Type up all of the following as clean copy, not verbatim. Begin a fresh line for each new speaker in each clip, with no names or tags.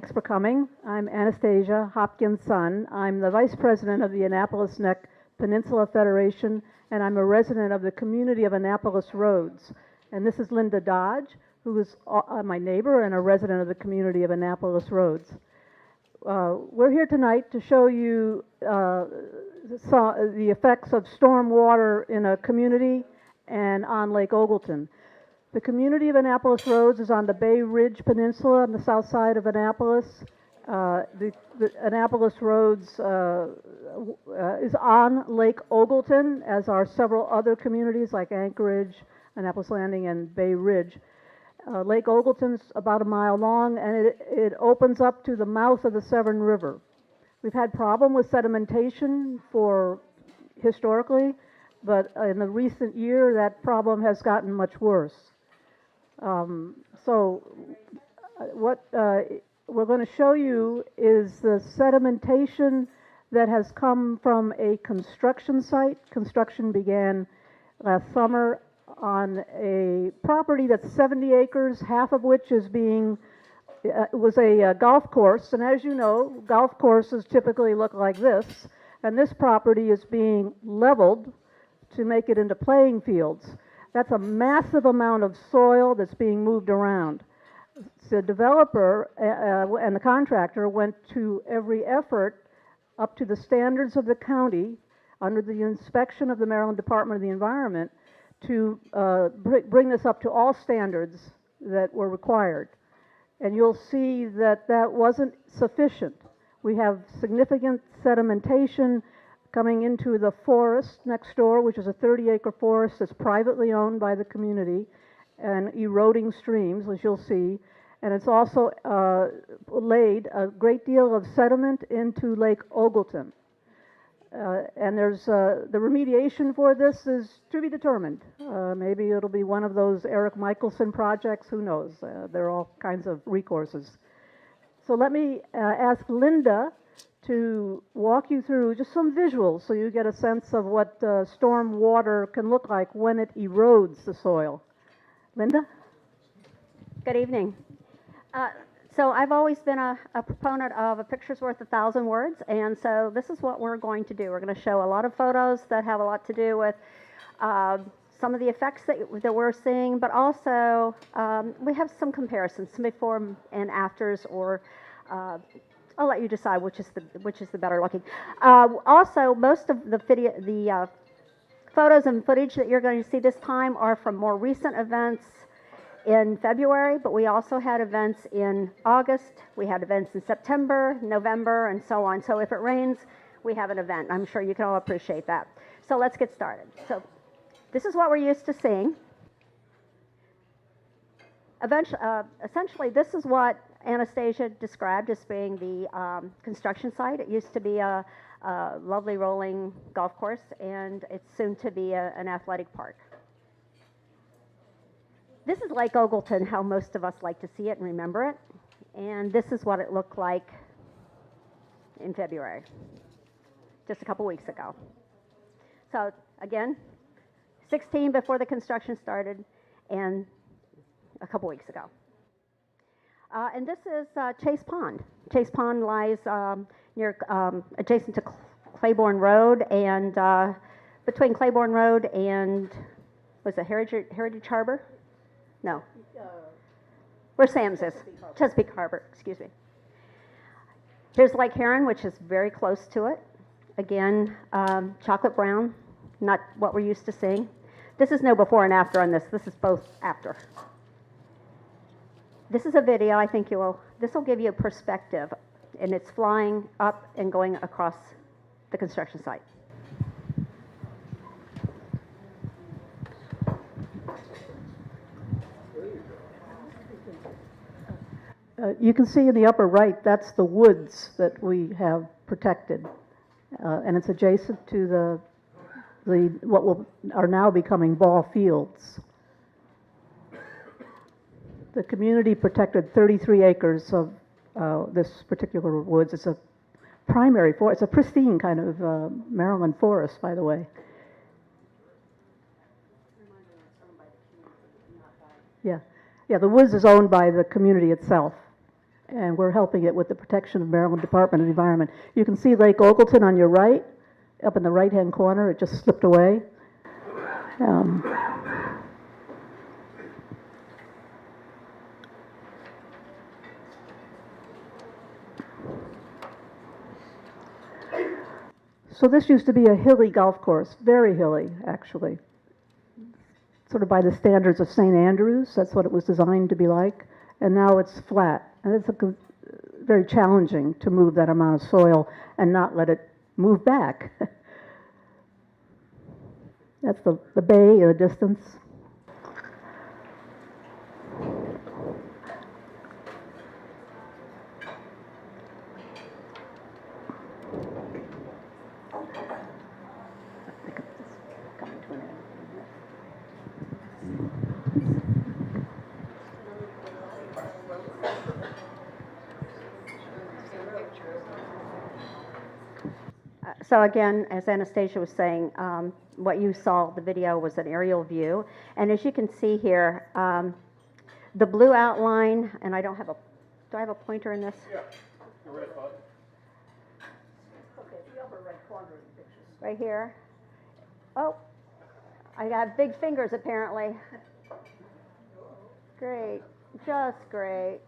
Thanks for coming. I'm Anastasia Hopkinson. I'm the Vice President of the Annapolis Neck Peninsula Federation, and I'm a resident of the community of Annapolis Roads. And this is Linda Dodge, who is my neighbor and a resident of the community of Annapolis Roads. We're here tonight to show you the effects of storm water in a community and on Lake Ogleton. The community of Annapolis Roads is on the Bay Ridge Peninsula on the south side of Annapolis. The Annapolis Roads is on Lake Ogleton, as are several other communities like Anchorage, Annapolis Landing, and Bay Ridge. Lake Ogleton's about a mile long, and it opens up to the mouth of the Severn River. We've had problem with sedimentation historically, but in the recent year, that problem has gotten much worse. What we're going to show you is the sedimentation that has come from a construction site. Construction began last summer on a property that's 70 acres, half of which is was a golf course. And as you know, golf courses typically look like this. And this property is being leveled to make it into playing fields. That's a massive amount of soil that's being moved around. The developer and the contractor went to every effort up to the standards of the county under the inspection of the Maryland Department of the Environment to bring this up to all standards that were required. And you'll see that that wasn't sufficient. We have significant sedimentation coming into the forest next door, which is a 30-acre forest that's privately owned by the community, and eroding streams, as you'll see. And it's also laid a great deal of sediment into Lake Ogleton. And there's the remediation for this is to be determined. Maybe it'll be one of those Eric Michelson projects, who knows? There are all kinds of recourses. So let me ask Linda to walk you through just some visuals so you get a sense of what storm water can look like when it erodes the soil. Linda?
Good evening. So I've always been a proponent of a picture's worth 1,000 words, and so this is what we're going to do. We're going to show a lot of photos that have a lot to do with some of the effects that we're seeing, but also we have some comparisons, some before and afters, or I'll let you decide which is the better looking. Also, most of the photos and footage that you're going to see this time are from more recent events in February, but we also had events in August, we had events in September, November, and so on. So if it rains, we have an event. I'm sure you can all appreciate that. So let's get started. So this is what we're used to seeing. Essentially, this is what Anastasia described as being the construction site. It used to be a lovely rolling golf course, and it's soon to be an athletic park. This is Lake Ogleton, how most of us like to see it and remember it. And this is what it looked like in February, just a couple weeks ago. So again, 16 before the construction started and a couple weeks ago. And this is Chase Pond. Chase Pond lies near adjacent to Claiborne Road, and between Claiborne Road and, was it Heritage Harbor? No. Where Sam's is. Chesapeake Harbor, excuse me. Here's Lake Heron, which is very close to it. Again, chocolate brown, not what we're used to seeing. This is no before and after on this. This is both after. This is a video. I think this will give you a perspective, and it's flying up and going across the construction site.
You can see in the upper right, that's the woods that we have protected. And it's adjacent to what are now becoming ball fields. The community protected 33 acres of this particular woods. It's a primary forest. It's a pristine kind of Maryland forest, by the way. Yeah, the woods is owned by the community itself. and we're helping it with the protection of Maryland Department of the Environment. You can see Lake Ogleton on your right, up in the right-hand corner. It just slipped away. So this used to be a hilly golf course, very hilly, actually, sort of by the standards of St. Andrews. That's what it was designed to be like. And now it's flat. And it's very challenging to move that amount of soil and not let it move back. That's the bay in the distance.
So again, as Anastasia was saying, what you saw, the video, was an aerial view. And as you can see here, the blue outline, and I don't have a, do I have a pointer in this?
Yeah, the red button.
Okay, the upper right corner of the picture.
Right here. Oh, I got big fingers apparently. Great, just great.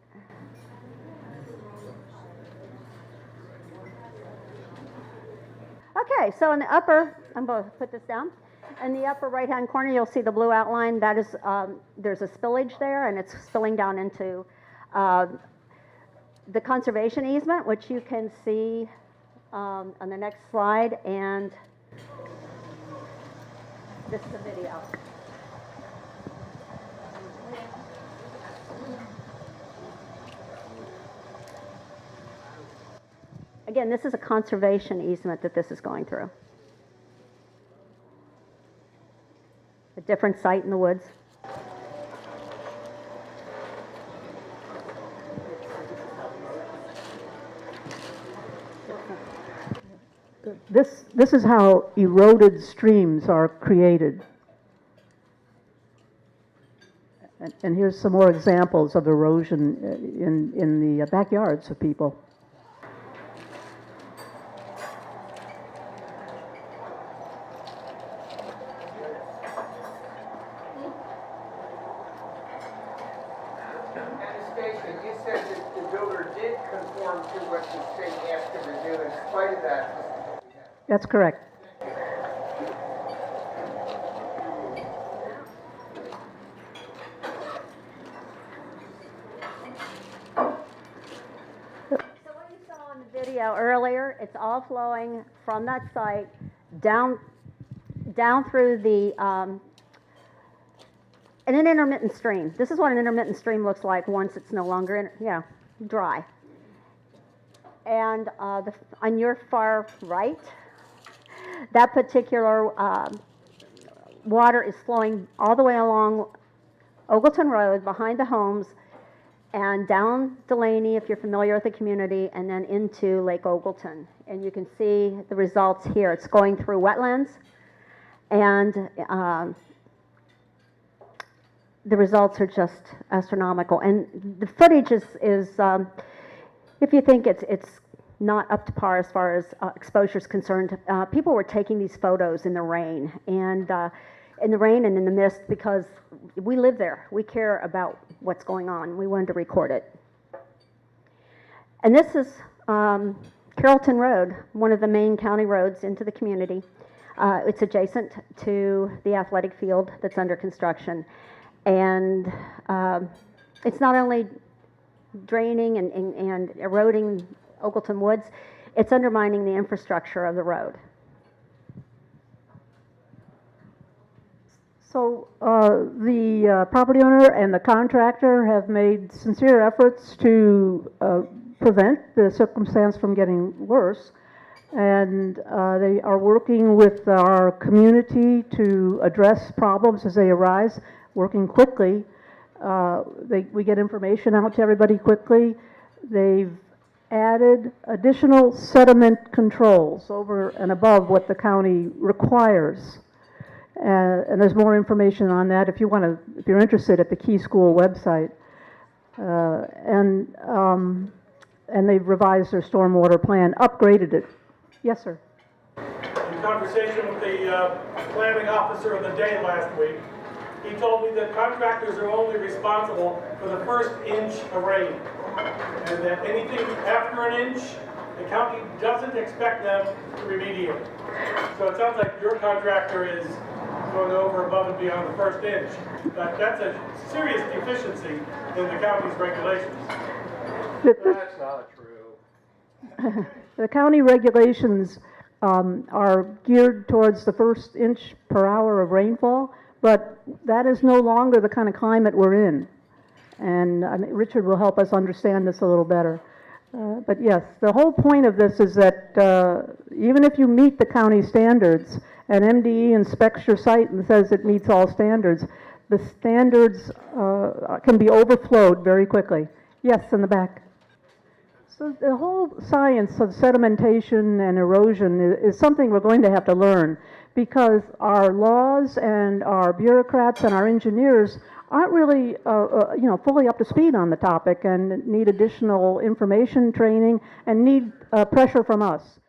Okay, so in the upper, I'm going to put this down. In the upper right-hand corner, you'll see the blue outline. That is, there's a spillage there, and it's spilling down into the conservation easement, which you can see on the next slide. And this is a video. Again, this is a conservation easement that this is going through. A different site in the woods.
This is how eroded streams are created. And here's some more examples of erosion in the backyards of people.
Anastasia, you said that the builder did conform to what the state asked him to do in spite of that.
That's correct.
So what you saw in the video earlier, it's all flowing from that site down through the an intermittent stream. This is what an intermittent stream looks like once it's no longer dry. And on your far right, that particular water is flowing all the way along Ogleton Road behind the homes and down Delaney, if you're familiar with the community, and then into Lake Ogleton. And you can see the results here. It's going through wetlands, and the results are just astronomical. And the footage is if you think it's not up to par as far as exposure is concerned, people were taking these photos in the rain and in the mist, because we live there. We care about what's going on. We wanted to record it. And this is Carrollton Road, one of the main county roads into the community. It's adjacent to the athletic field that's under construction. And it's not only draining and eroding Ogleton Woods, it's undermining the infrastructure of the road.
So the property owner and the contractor have made sincere efforts to prevent the circumstance from getting worse, and they are working with our community to address problems as they arise, working quickly. We get information out to everybody quickly. They've added additional sediment controls over and above what the county requires. And there's more information on that if you're interested at the Key School website. And they've revised their stormwater plan, upgraded it. Yes, sir.
In conversation with the planning officer of the day last week, he told me that contractors are only responsible for the first inch of rain, and that anything after an inch, the county doesn't expect them to remediate. So it sounds like your contractor is going over above and beyond the first inch. But that's a serious deficiency in the county's regulations.
That's not true.
The county regulations are geared towards the first inch per hour of rainfall, but that is no longer the kind of climate we're in. And I mean, Richard will help us understand this a little better. But yes, the whole point of this is that even if you meet the county standards, and MDE inspects your site and says it meets all standards, the standards can be overflowed very quickly. Yes, in the back. So the whole science of sedimentation and erosion is something we're going to have to learn, because our laws and our bureaucrats and our engineers aren't really fully up to speed on the topic, and need additional information, training, and need pressure from us.